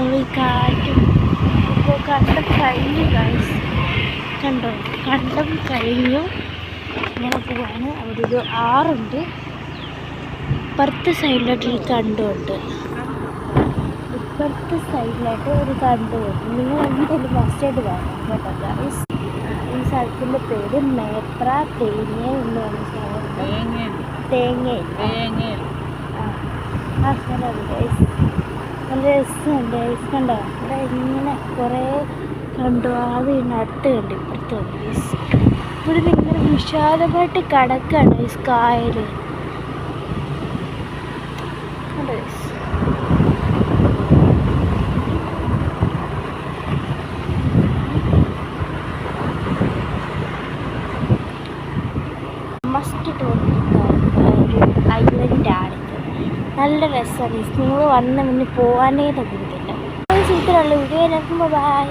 നമ്മൾ ഈ കാറ്റും ഇപ്പോൾ കണ്ടം കഴിഞ്ഞു ഗൈസ്. കണ്ടോ, കണ്ടം കഴിഞ്ഞു. ഇങ്ങനെ പോവാണ്. അവിടെ ഒരു ആറുണ്ട്, ഇപ്പുറത്തെ സൈഡിലായിട്ടൊരു കണ്ടമുണ്ട്, ഇപ്പുറത്തെ സൈഡിലായിട്ട് ഒരു കണ്ടമുണ്ട്. നിങ്ങൾ എന്തായാലും മസ്റ്റായിട്ട് കാണാം കേട്ടോ ഗൈസ്. ഈ സ്ഥലത്തിൻ്റെ പേര് മേപ്ര തേങ്ങ എന്ന് പറഞ്ഞ സ്ഥലം. തേങ്ങ ആ സ്ഥലമാണ് ഗൈസ്. നല്ല രസമുണ്ട് ഗൈസ്. കണ്ടോ, ഇവിടെ ഇങ്ങനെ കുറേ കണ്ടു. അത് അടുത്ത് കണ്ടു, ഇപ്പുറത്ത് കണ്ടു ഗൈസ്. ഇവിടെ ഇങ്ങനെ വിശാലമായിട്ട് കിടക്കുകയാണ് ഗൈസ് കായൽ. കണ്ടോ ഗൈസ്. മസ്റ്റ് ഒരു ഐലൻഡാണിത്. നല്ല രസമാണ്. നിങ്ങൾ വന്ന് മുന്നേ പോകാനേ തോന്നുന്നില്ല. ഇത്രയുള്ള വീഡിയോ. ബൈ.